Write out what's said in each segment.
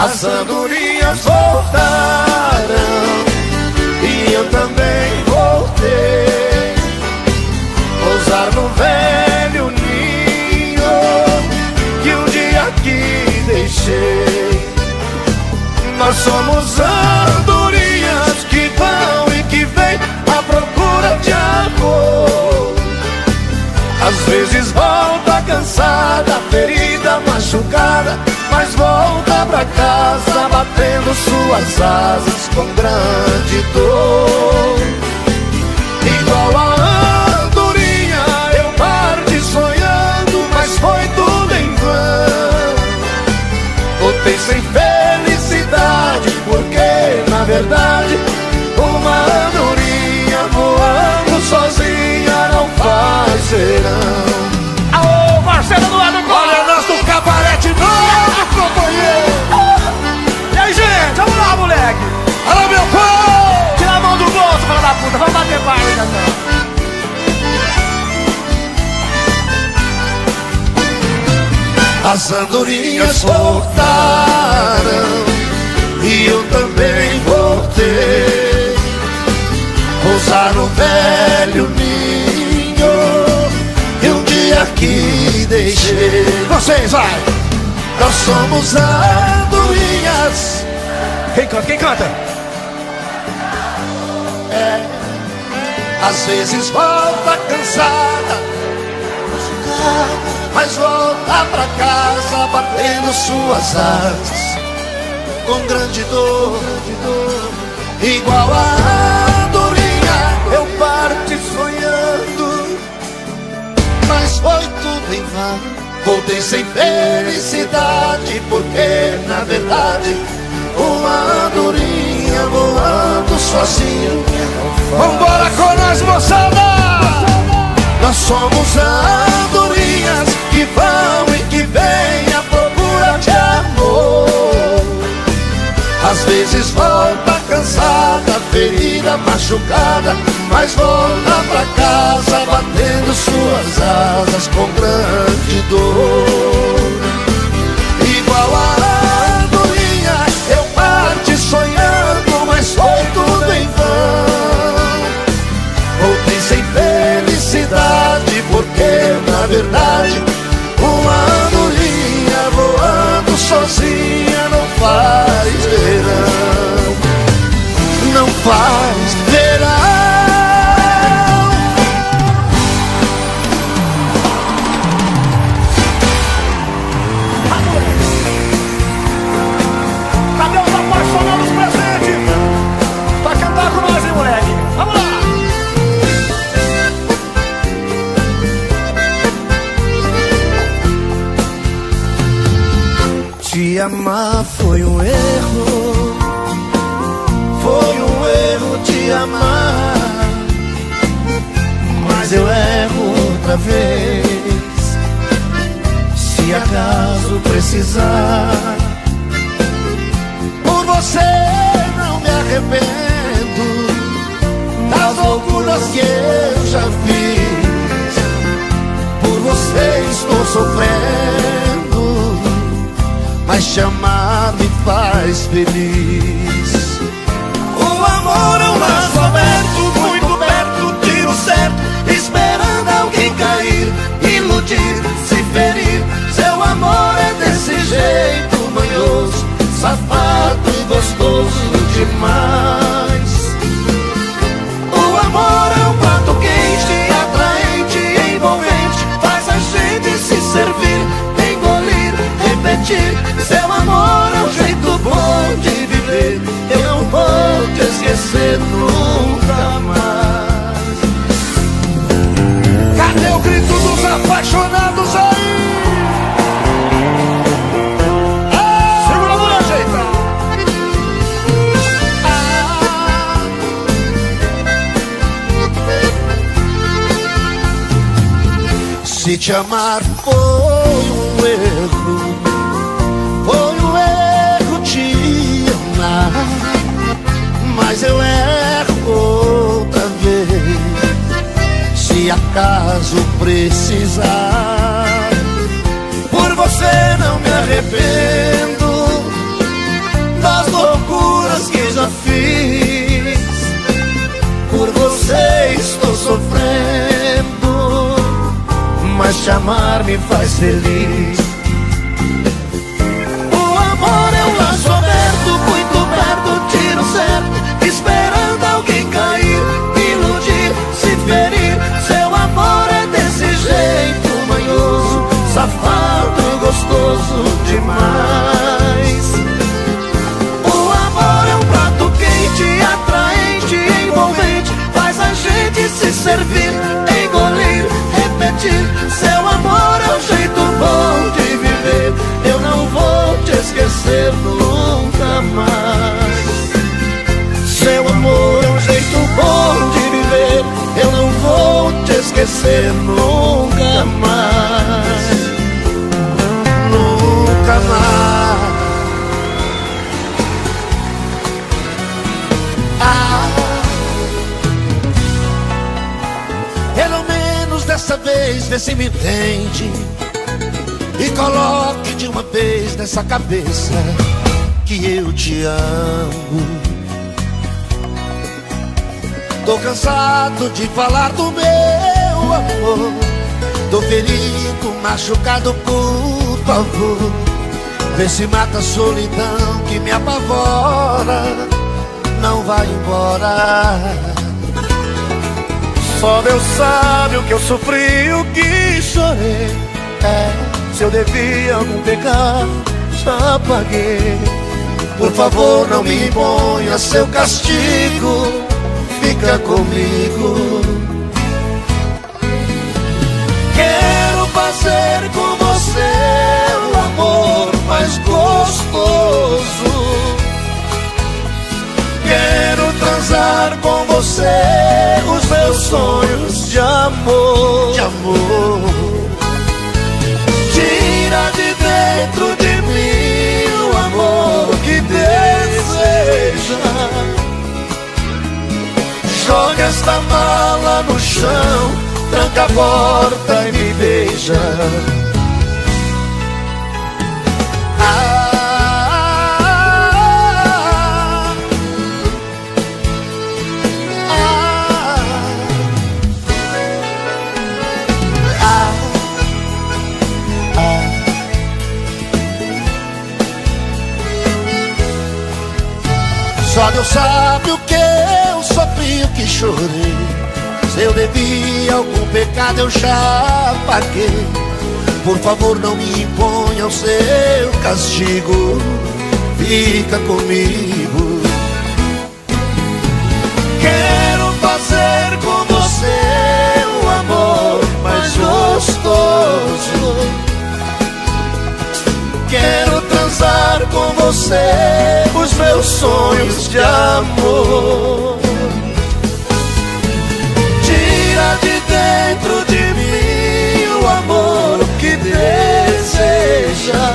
As andorinhas voltarão e eu também voltei. Pousar no velho ninho que um dia aqui deixei. Nós somos andorinhas que vão e que vêm à procura de amor. Às vezes volta cansada, ferida, machucada, mas volta pra casa batendo suas asas com grande dor. Igual a andorinha eu parti sonhando, mas foi tudo em vão. Voltei sem felicidade, porque na verdade uma andorinha voando sozinha não faz verão. Aô, Marcelo do lado do Olha nós do cabaré de novo, companheiro. E aí, gente, vamos lá, moleque. Alô, meu povo! Tira a mão do bolso, filha da puta, vamos bater palma, então. As andorinhas voltaram e eu também voltei. Pousar no velho ninho e um dia aqui deixei. Vocês, vai! Nós somos andorinhas. Quem canta? Quem canta? Às vezes volta cansada, mas volta pra casa batendo suas asas com grande dor. Igual a andorinha eu parti sonhando, mas foi tudo em vão. Voltei sem felicidade, porque na verdade uma andorinha voando sozinha. Vambora com nós, moçada! Nós somos andorinhas que vão e que vêm à procura de amor. Às vezes volta cansada, ferida, machucada, mas volta pra casa batendo suas asas com grande dor. Igual a andorinha eu parti sonhando, mas foi tudo em vão. Voltei sem felicidade, porque na verdade uma andorinha voando sozinha não faz verão. Não faz verão. Cadê os apaixonados presentes? Pra cantar com nós, hein, moleque? Vamos lá! Te amar foi um erro, foi um erro te amar, mas eu erro outra vez, se acaso precisar. Por você não me arrependo das loucuras que eu já fiz, por você estou sofrendo, mas te amar me faz feliz. O amor é um laço aberto, muito perto, tiro certo, esperando alguém cair, iludir, se ferir. Seu amor é desse jeito manhoso, safado e gostoso demais. O amor é um prato quente, atraente, envolvente, faz a gente se servir, engolir, repetir. Seu amor é um jeito bom de viver, eu não vou te esquecer nunca mais. Cadê o grito dos apaixonados aí? Segura a mão, ajeita. Se te amar foi um erro, foi um erro te amar, mas eu erro outra vez, se acaso precisar. Por você não me arrependo amar me faz feliz. O amor é um laço aberto, muito perto, tiro certo, esperando alguém cair, iludir, se ferir. Seu amor é desse jeito manhoso, safado, gostoso demais. O amor é um prato quente, atraente, envolvente, faz a gente se servir, engolir, repetir. Seu amor é um jeito bom de viver, eu não vou te esquecer nunca mais. Seu amor é um jeito bom de viver, eu não vou te esquecer nunca mais. Nunca mais. Pelo menos dessa vez vê se me entende e coloque de uma vez nessa cabeça que eu te amo. Tô cansado de falar do meu amor, tô ferido, machucado, por favor, vê se mata a solidão que me apavora. Não vai embora. Só Deus sabe o que eu sofri, o que chorei. Se eu devia algum pecado, já paguei. Por favor, não me imponha seu castigo, fica comigo. Quero fazer com você o amor mais gostoso. Quero transar com você os meus sonhos de amor. Tira de dentro de mim o amor que deseja. Joga esta mala no chão, tranca a porta e me beija. Só Deus sabe o que eu sofri, o que chorei. Se eu devia algum pecado, eu já paguei. Por favor, não me imponha o seu castigo, fica comigo. Quero fazer com você o amor mais gostoso. Quero transar com você os meus sonhos de amor. Tira de dentro de mim o amor que deseja.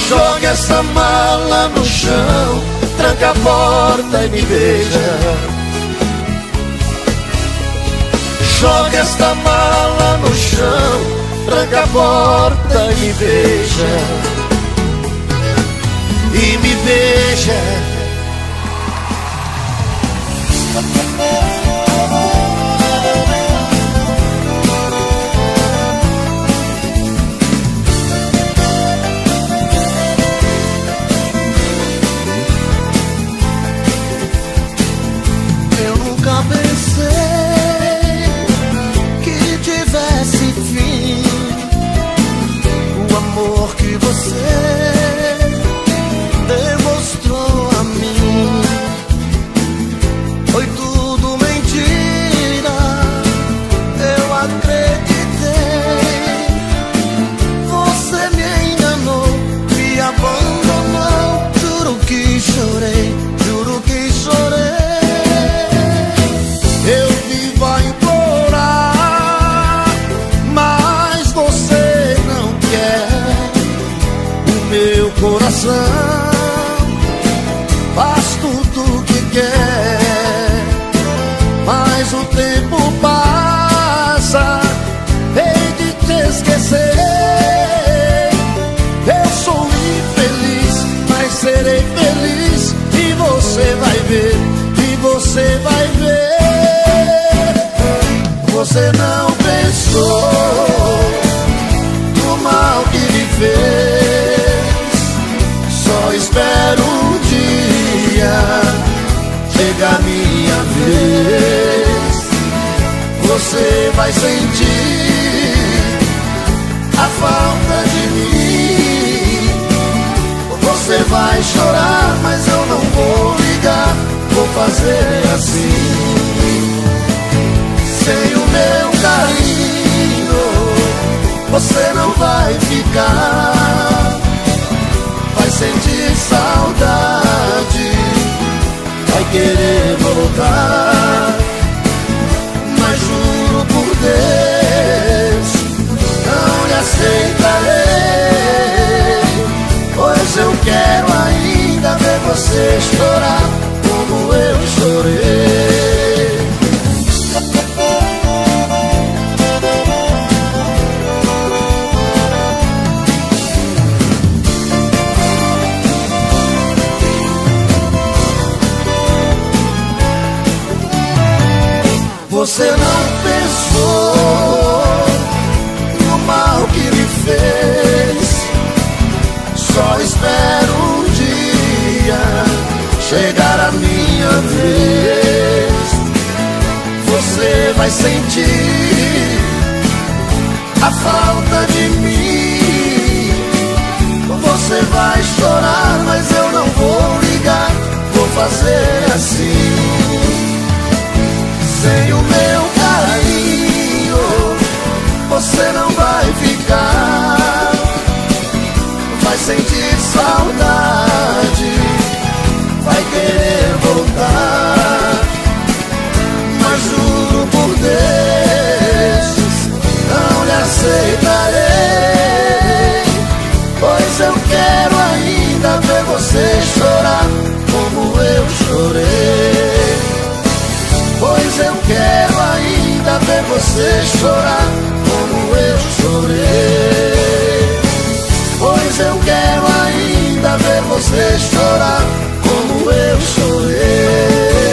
Joga essa mala no chão, tranca a porta e me beija. Joga esta mala no chão, tranca a porta e me beija. E me beija. Eu nunca pensei que tivesse fim o amor que você demonstrou a mim. Foi tudo mentira, eu acreditei. Você me enganou, me abandonou. Juro que chorei, juro que chorei. Eu vivo a implorar, mas você não quer. O meu coração faz tudo o que quer, mas o tempo passa, hei de te esquecer. Eu sou infeliz, mas serei feliz, e você vai ver, e você vai ver. Você não pensou vai sentir a falta de mim. Você vai chorar, mas eu não vou ligar. Vou fazer assim. Sem o meu carinho você não vai ficar. Vai sentir saudade, vai querer voltar. Mas juro por Deus, não lhe aceitarei. Pois eu quero ainda ver você chorar como eu chorei. Você não pensou no mal que me fez. Só espero um dia chegar a minha vez. Você vai sentir a falta de mim. Você vai chorar, mas eu não vou ligar. Vou fazer assim. Sem o meu carinho você não vai ficar. Vai sentir saudade, vai querer voltar. Mas juro por Deus, não lhe aceitarei. Pois eu quero ainda ver você chorar como eu chorei. Pois eu quero ainda ver você chorar como eu chorei. Pois eu quero ainda ver você chorar como eu chorei.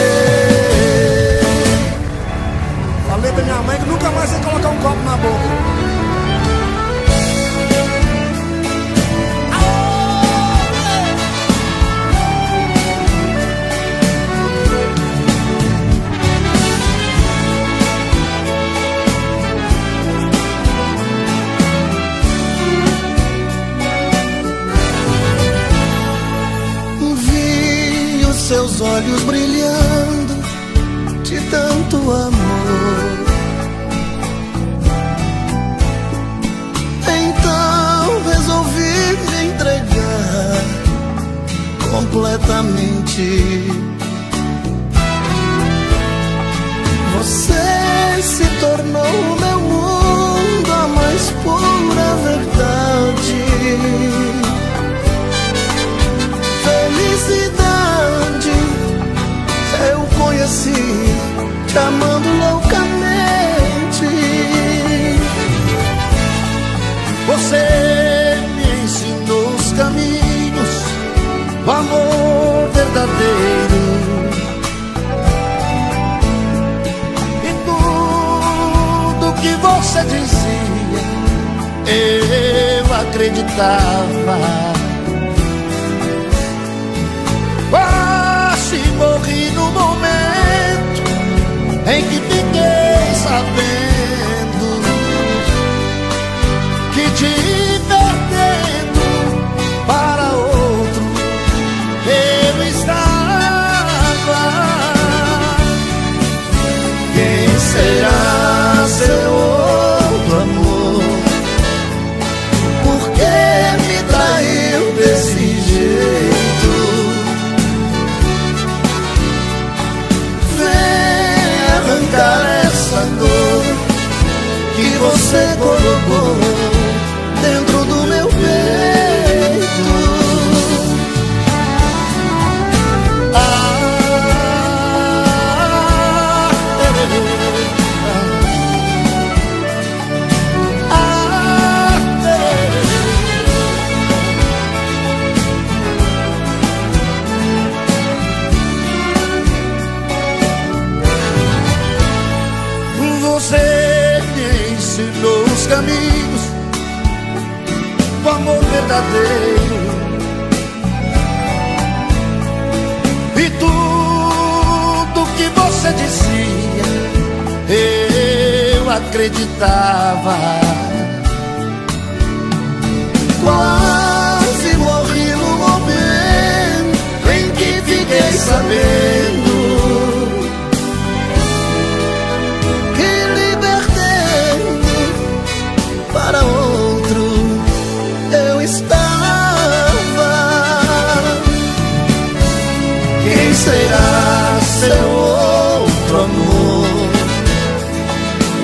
Falei pra minha mãe que nunca mais ia colocar um copo na boca. Seus olhos brilhando de tanto amor. Então resolvi me entregar completamente. Você se tornou o meu mundo, a mais pura verdade. Felicidade eu conheci te amando loucamente. Você me ensinou os caminhos do amor verdadeiro. E tudo que você dizia eu acreditava. Quase morri no momento em que fiquei sabendo que te perdendo para outro eu estava. Quem será seu outro amor? Por que me traiu desse jeito? Arrancar essa dor que você colocou dentro do meu peito. Você me ensinou os caminhos do amor verdadeiro. E tudo que você dizia eu acreditava. acreditava. Quase morri no momento em que fiquei sabendo que libertei para outro eu estava. Quem será seu outro amor?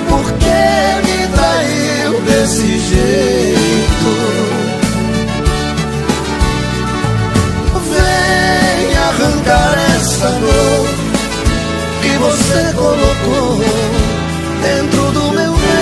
Por que me traiu desse jeito? Vem arrancar essa dor que você colocou dentro do meu peito.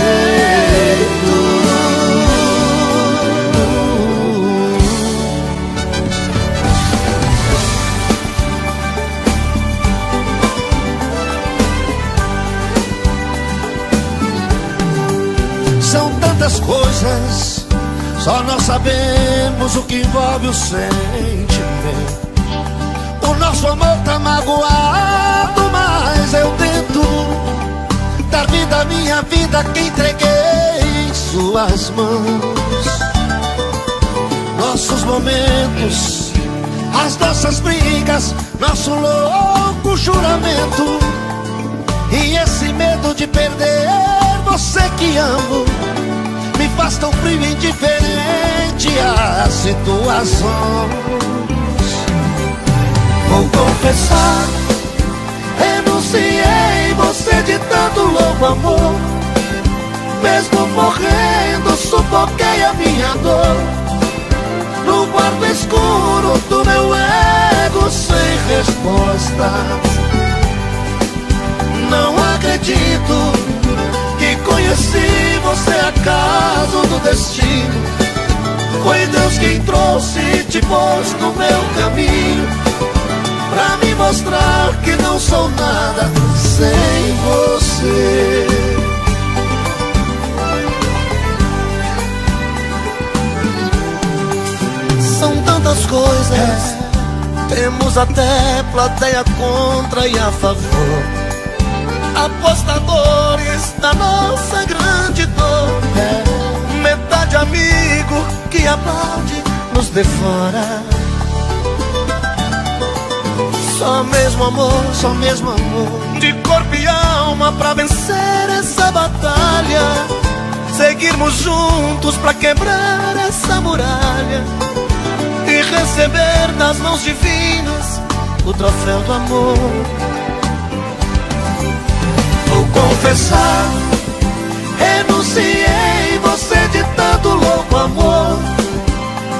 São tantas coisas, só nós sabemos o que envolve o sentimento. O nosso amor tá magoado, mas eu tento dar vida à minha vida que entreguei em suas mãos. Nossos momentos, as nossas brigas, nosso louco juramento e esse medo de perder você que amo me faz tão frio e indiferente às situações. Vou confessar, renunciei você de tanto louco amor. Mesmo morrendo, sufoquei a minha dor no quarto escuro do meu ego sem respostas. Não acredito que conheci você acaso do destino. Foi Deus quem trouxe e te pôs no meu caminho, pra me mostrar que não sou nada sem você. São tantas coisas, temos até plateia contra e a favor, apostadores da nossa grande dor. Metade amigo que aplaude nos devora. Só mesmo amor, só mesmo amor, de corpo e alma pra vencer essa batalha. Seguirmos juntos pra quebrar essa muralha e receber das mãos divinas o troféu do amor. Vou confessar, renunciei você de tanto louco amor.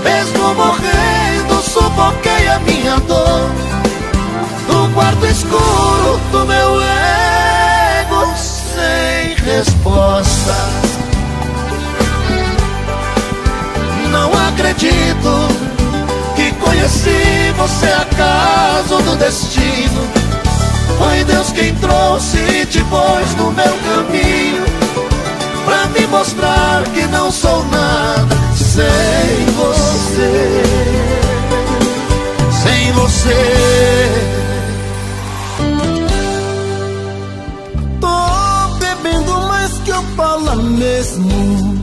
Mesmo morrendo, sufoquei a minha dor no quarto escuro do meu ego sem resposta. Não acredito que conheci você acaso do destino. Foi Deus quem trouxe e te pôs no meu caminho, pra me mostrar que não sou nada sem você. Sem você. Tô bebendo mais que eu falo mesmo.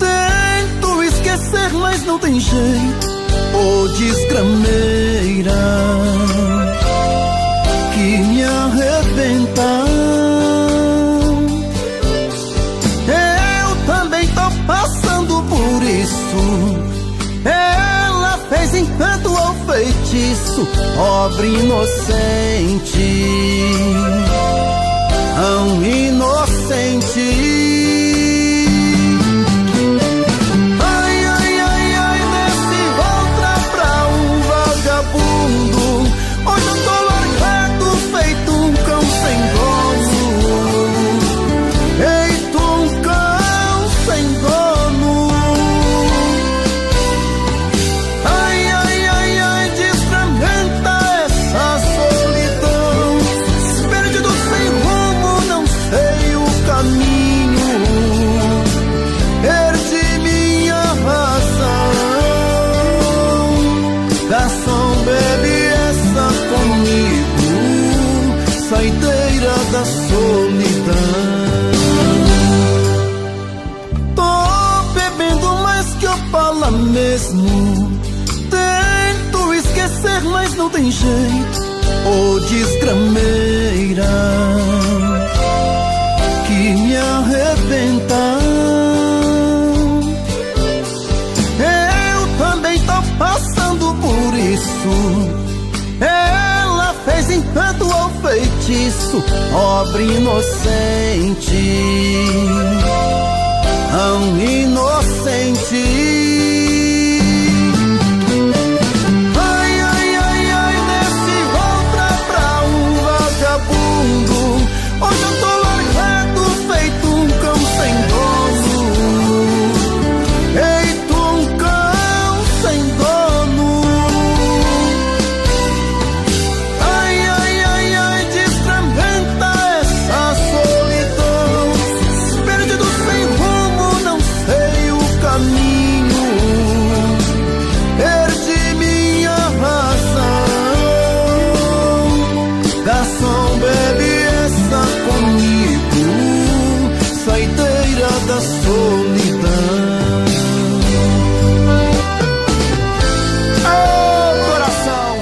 Tento esquecer, mas não tem jeito. Ô desgrameira que me arrebenta. Eu também tô passando por isso. Ela fez encanto ou feitiço, pobre inocente, tão inocente. Hoje eu tô largado, feito um cão sem dono. Feito um cão sem dono. Ai, ai, ai, ai, desfragmenta essa solidão. Perdido sem rumo, não sei o caminho. mas não tem jeito. Ô desgrameira que me arrebenta. Eu também tô passando por isso. Ela fez encanto ao feitiço, pobre inocente, tão inocente. Hoje eu tô largado, feito um cão sem dono. Feito um cão sem dono. Ai, ai, ai, ai, desfragmenta essa solidão. Perdido sem rumo, não sei o caminho. Perdi minha razão. Garçom, bebe comigo, saideira da solidão. Oh, coração!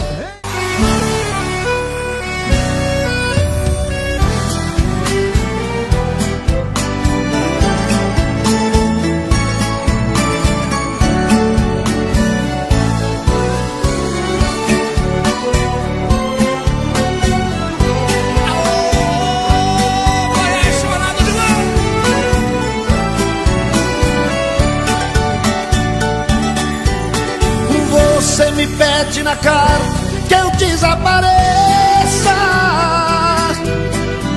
Você me pede na cara que eu desapareça,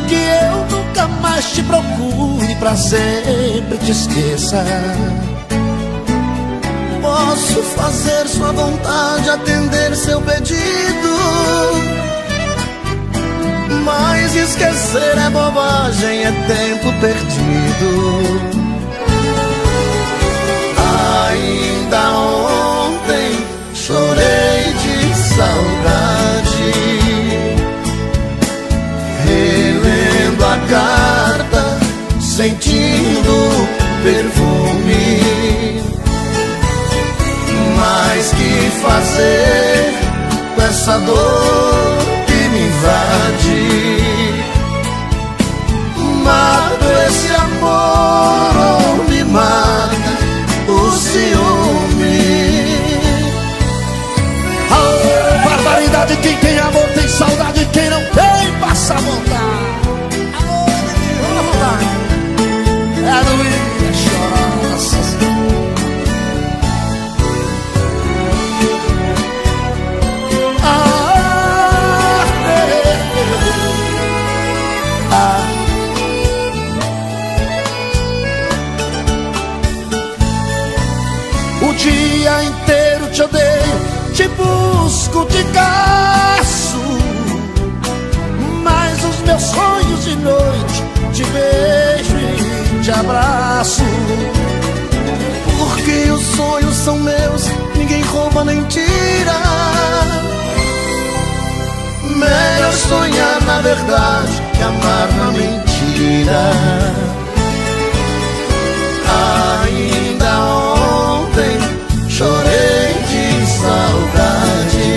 que eu nunca mais te procure, pra sempre te esqueça. Posso fazer sua vontade, atender seu pedido, mas esquecer é bobagem, é tempo perdido. Ainda ontem chorei de saudade, relendo a carta, sentindo o perfume. Mas que fazer com essa dor que me invade? Mato esse amor ou me mata o ciúme? Barbaridade, quem tem amor tem saudade, quem não tem passa vontade. Amor, é doído, é chorar, nossa. O dia inteiro te odeio, te busco, te caço, mas os meus sonhos de noite te beijo e te abraço. Porque os sonhos são meus, ninguém rouba nem tira. Melhor sonhar na verdade que amar na mentira. Ainda ontem chorei de saudade,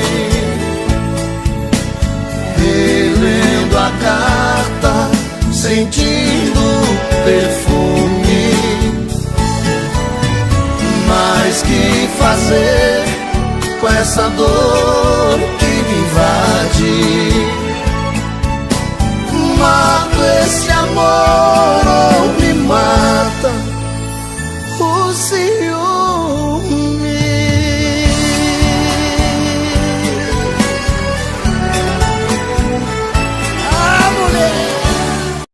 relendo a carta, sentindo o perfume. Mas que fazer com essa dor que me invade? Mato esse amor